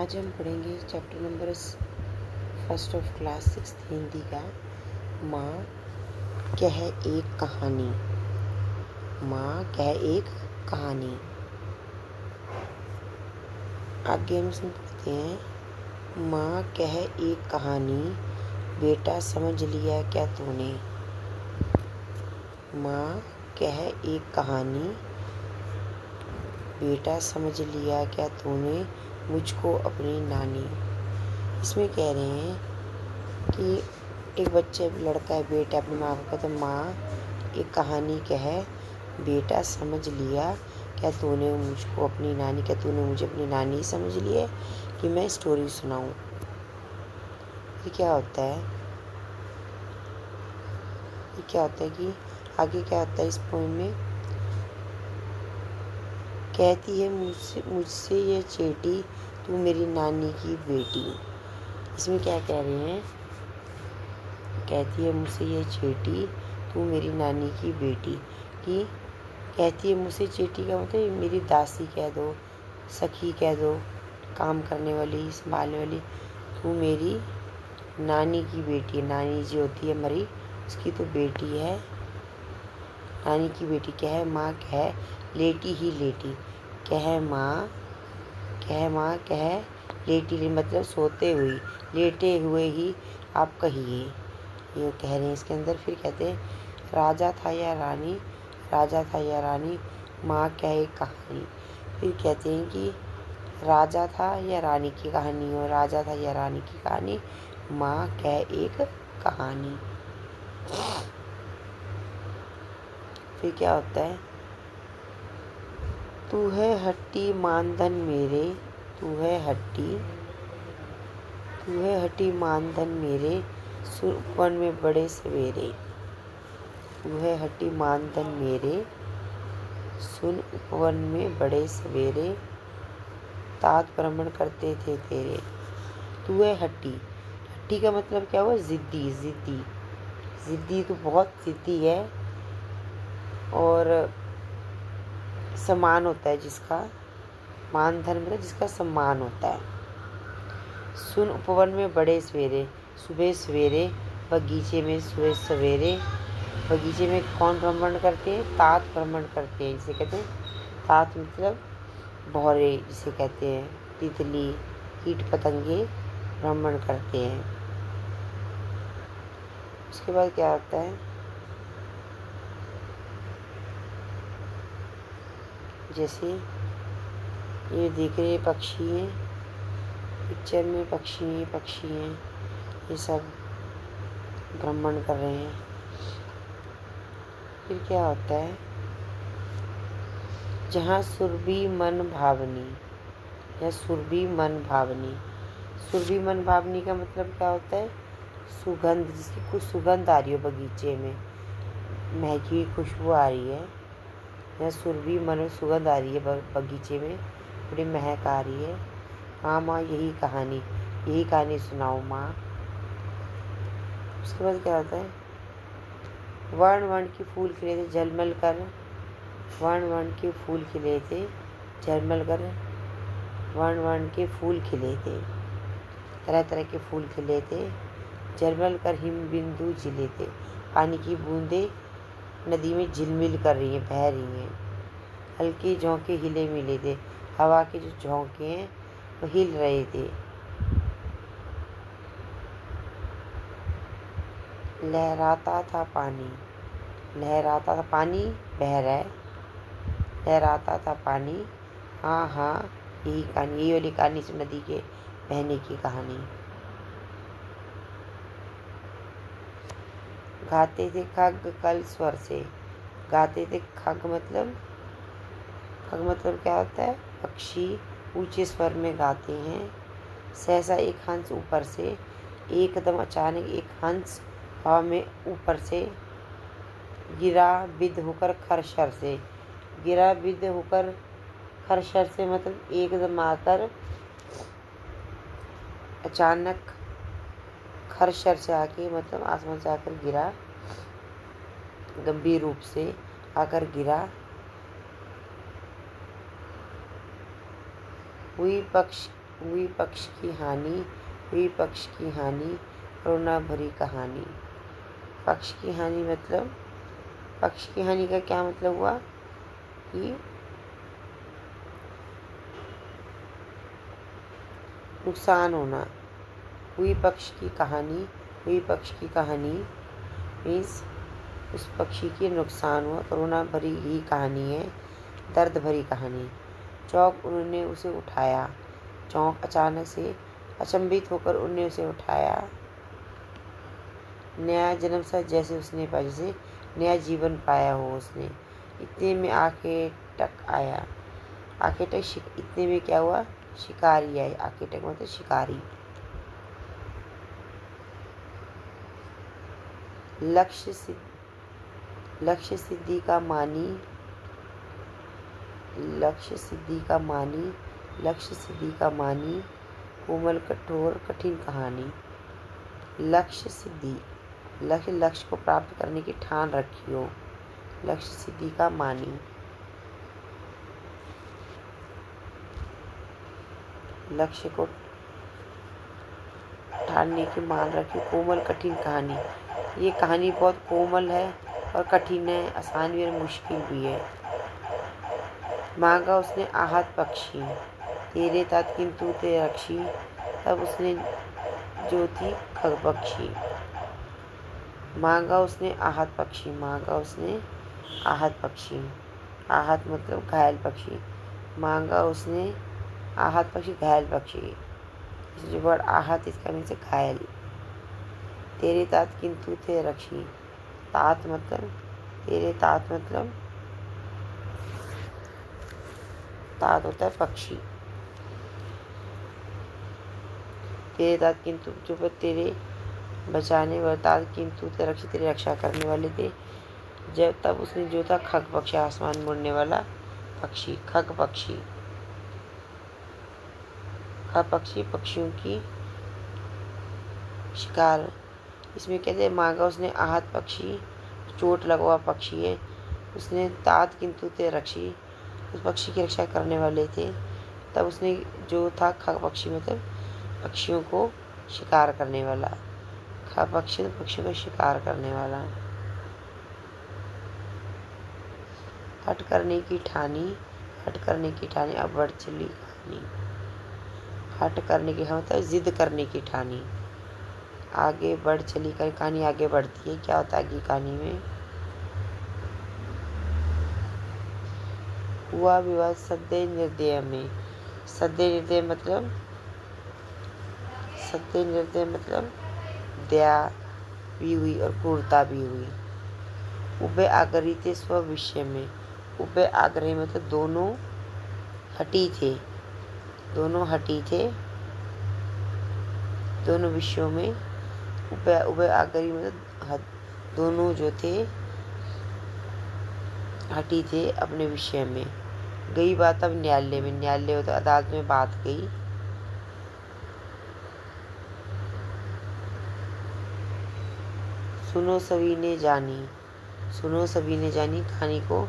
आज हम पढ़ेंगे chapter number first of class 6 Hindi का माँ कह एक कहानी। माँ कह एक कहानी। आगे हम इसमें पढ़ते हैं। माँ कह एक कहानी, बेटा समझ लिया क्या तूने। माँ कह एक कहानी, बेटा समझ लिया क्या तूने, मुझको अपनी नानी। इसमें कह रहे हैं कि एक बच्चे लड़का है, बेटा अपनी माँ को कहता है, माँ एक कहानी कह, बेटा समझ लिया क्या तूने मुझको अपनी नानी। क्या तूने मुझे अपनी नानी समझ लिया कि मैं स्टोरी सुनाऊं। ये क्या होता है, ये क्या होता है कि आगे क्या होता है इस पोएम में। कहती है मुझसे ये चेटी, तू मेरी नानी की बेटी। इसमें क्या कह रहे हैं, कहती है मुझसे ये चेटी, तू मेरी नानी की बेटी। कि कहती है मुझसे चेटी का मतलब मेरी दासी कह दो, सखी कह दो, काम करने वाली, संभालने वाली। तू मेरी नानी की बेटी है। नानी जो होती है हमारी, उसकी तो बेटी है, नानी की बेटी। कह माँ कह, लेटी ही लेटी। कह माँ कह, लेटी मतलब सोते हुए, लेटे हुए ही आप कहिए। ये कह रहे हैं इसके अंदर। फिर कहते हैं राजा था या रानी, राजा था या रानी, माँ कह एक कहानी। फिर कहते हैं कि राजा था या रानी की कहानी हो, राजा था या रानी की कहानी, माँ कह एक कहानी। फिर क्या होता है, तू है हट्टी मानधन मेरे, तू है हट्टी मानधन मेरे, सुन में बड़े सवेरे। तू है हट्टी मानधन मेरे, सुन उपवन में बड़े सवेरे, तात भ्रमण करते थे तेरे। तू है हट्टी। हट्टी का मतलब क्या हुआ, जिद्दी। जिद्दी तो बहुत जिद्दी है, और सम्मान होता है जिसका, मानधन मतलब जिसका सम्मान होता है। सुन उपवन में बड़े सवेरे, सुबह सवेरे बगीचे में, सुबह सवेरे बगीचे में कौन भ्रमण करते हैं, तात भ्रमण करते हैं। जिसे कहते हैं तात मतलब भौरे, जिसे कहते हैं तितली, कीट पतंगे भ्रमण करते हैं। उसके बाद क्या होता है, जैसे ये देख रहे पक्षी हैं, पिक्चर में पक्षी हैं, ये सब भ्रमण कर रहे हैं। फिर क्या होता है, जहाँ सुरभि मन भावनी, या सुरभि मन भावनी। सुरभि मन भावनी का मतलब क्या होता है, सुगंध, जिसकी कुछ सुगंध आ रही हो बगीचे में, महकी खुशबू आ रही है, या सुरभि मन सुगंध आ रही है बगीचे में, बड़ी महक आ रही है। हाँ माँ यही कहानी सुनाओ माँ। उसके बाद क्या होता है, वर्ण के फूल खिले थे झलमल कर, वर्ण के फूल खिले थे झलमल कर, वर्ण के फूल खिले थे, तरह तरह के फूल खिले थे, झलमल कर हिम बिंदु झिले थे। पानी की बूंदे नदी में झिलमिल कर रही हैं, बह रही हैं। हल्के झोंके हिले मिले थे, हवा के जो झोंके हैं वो हिल रहे थे। लहराता था पानी, बह रहा है, लहराता था पानी। हाँ यही कहानी, यही वाली कहानी से नदी के बहने की कहानी। गाते थे खग कल स्वर से, गाते थे खग मतलब क्या होता है, पक्षी ऊंचे स्वर में गाते हैं। सहसा एक हंस ऊपर से, एकदम अचानक एक हंस हवा में ऊपर से गिरा, विद होकर खरशर से। गिरा विद होकर खरशर से मतलब एकदम आकर, अचानक, खरशर से आके मतलब आसमान से आकर गिरा, गंभीर रूप से आकर गिरा। हुई हुई पक्ष की हानि, हुई पक्ष की हानि, करुणा भरी कहानी। पक्ष की हानि मतलब, पक्ष की हानि का क्या मतलब हुआ कि नुकसान होना। हुई पक्ष की कहानी, हुई पक्ष की कहानी मीन्स उस पक्षी के नुकसान हुआ। करुणा भरी ही कहानी है, दर्द भरी कहानी। चौंक उन्होंने उसे उठाया, चौंक अचानक से, अचंभित होकर उन्होंने उसे उठाया। नया जन्म सा जैसे उसने पाया, जैसे नया जीवन पाया हो उसने। इतने में आके टक आया, आके टक, इतने में क्या हुआ, शिकारी आए। आके टक मतलब शिकारी। लक्ष्य सिद्धि का मानी, लक्ष्य सिद्धि का मानी, लक्ष्य सिद्धि का मानी, कोमल कठोर कठिन कहानी। लक्ष्य सिद्धि, लक्ष्य को प्राप्त करने की ठान रखी हो। लक्ष्य सिद्धि का मानी, लक्ष्य को ठानने की मान रखी। कोमल कठिन कहानी, ये कहानी बहुत कोमल है और कठिन है, आसान भी और मुश्किल भी है। मांगा उसने आहत पक्षी, तेरे तात किंतु ते रक्षी, तब उसने जो थी खग पक्षी। मांगा उसने आहत पक्षी, मांगा उसने आहत पक्षी, आहत मतलब घायल पक्षी। मांगा उसने आहत पक्षी, घायल पक्षी। जो वर्ड आहत, इसका मीन से घायल। तेरे तात किंतु थे रक्षी, तात मतलब तेरे, तात मतलब तात होता है पक्षी। तेरे तात किंतु जो तेरे बचाने वाले, तात किंतु थे रक्षी, तेरी रक्षा करने वाले थे। जब तब उसने जो था खग पक्षी, आसमान मुड़ने वाला पक्षी, खग पक्षी। खग पक्षी पक्षियों की शिकार। इसमें कहते हैं मांगा उसने आहत पक्षी, चोट लगा हुआ पक्षी है। उसने तात किंतु थे रक्षी, उस पक्षी की रक्षा करने वाले थे। तब उसने जो था खग पक्षी मतलब पक्षियों को शिकार करने वाला। खग पक्षी पक्षियों को शिकार करने वाला। हट करने की ठानी, हट करने की ठानी, अब बढ़ चली कहानी। हट करने की, हम मतलब जिद करने की ठानी। आगे बढ़ चली कर कहानी आगे बढ़ती है। क्या होता है आगे कहानी में, हुआ विवाद सद्य निर्दय में। सद्य निर्दय मतलब, सत्य निर्दय मतलब दया भी हुई और क्रूरता भी हुई। उभय आग्रही थे स्व विषय में। उभय आग्रही मतलब दोनों हटी थे, दोनों हटी थे दोनों विषयों में। उभय आग्रही मतलब दोनों जो थे हटी थे अपने विषय में। गई बात अब न्यायालय में, न्यायालय हो तो अदालत में बात गई। सुनो सभी ने जानी, सुनो सभी ने जानी, कहानी को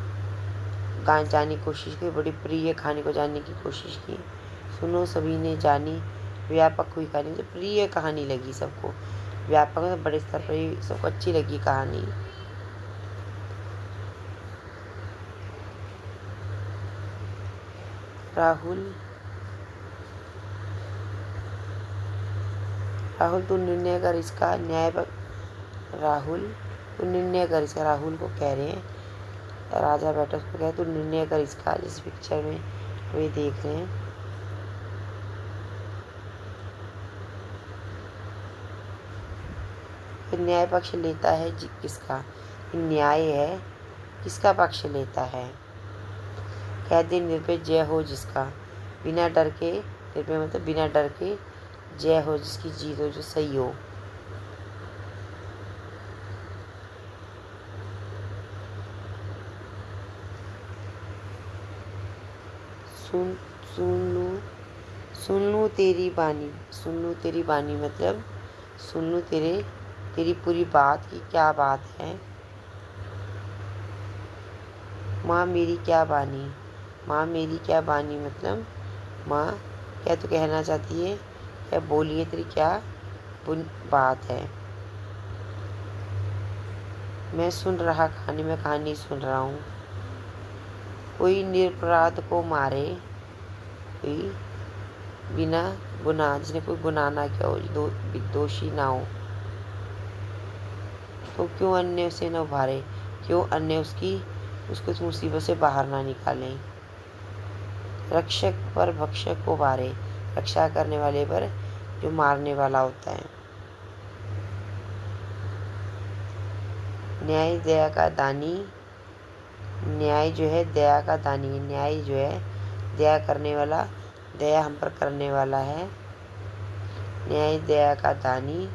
जानने की कोशिश की, बड़ी प्रिय कहानी को जानने की कोशिश की। सुनो सभी ने जानी, व्यापक हुई कहानी, जो प्रिय कहानी लगी सबको। व्यापक मतलब बड़े स्तर पर ही सबको अच्छी लगी कहानी। राहुल, राहुल तू निर्णय कर इसका न्याय राहुल तू निर्णय कर इसका, राहुल को कह रहे हैं, राजा बैठा उसको कह, तू निर्णय कर इसका, जिस पिक्चर में वे देख रहे हैं। फिर न्याय पक्ष लेता है किसका, न्याय है किसका पक्ष लेता है। कह दे निर्भय जय हो जिसका, बिना डर के, निर्भय मतलब बिना डर के, जय हो जिसकी जीत हो, जो सही हो। सुन सुन लूँ, सुन लूँ तेरी बानी, सुन लूँ तेरी बानी मतलब सुन लूँ तेरी पूरी बात की क्या बात है। माँ मेरी क्या बानी, माँ मेरी क्या बानी मतलब माँ क्या तू कहना चाहती है? क्या बोलिए, तेरी क्या बात है? मैं सुन रहा कहानी, मैं कहानी सुन रहा हूँ। कोई निरपराध को मारे, कोई बिना गुनाह, जिसने कोई गुनाह ना किया हो, दोषी ना हो, तो क्यों अन्य उसे न उभारे? क्यों अन्य उसको इस मुसीबत से बाहर ना निकालें? रक्षक पर भक्षक को मारे, रक्षा करने वाले पर जो मारने वाला होता है। न्याय दया का दानी, न्याय जो है दया का दानी, न्याय जो है दया करने वाला, दया हम पर करने वाला है। न्याय दया का दानी,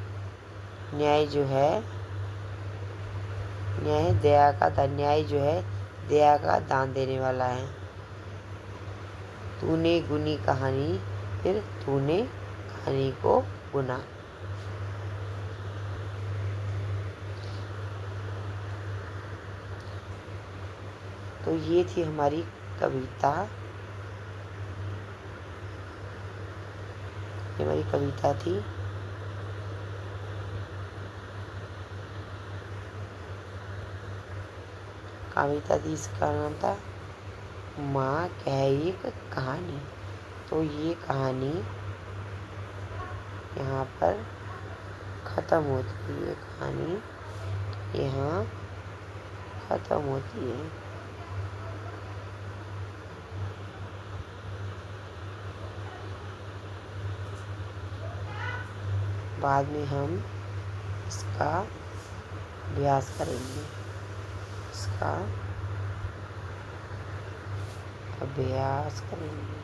न्याय जो है न्याय दया का दान, न्याय जो है दया का दान देने वाला है। तूने गुनी कहानी, फिर तूने कहानी को गुना। तो ये थी हमारी कविता, ये हमारी कविता थी। कविता थी, इसका नाम था माँ कह एक कहानी। तो ये कहानी यहाँ पर ख़त्म होती है, ये कहानी यहाँ ख़त्म होती है। बाद में हम इसका अभ्यास करेंगे, इसका अभ्यास करेंगे।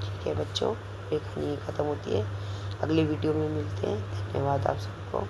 ठीक है बच्चों, ये कहानी ख़त्म होती है। अगली वीडियो में मिलते हैं। धन्यवाद आप सबको।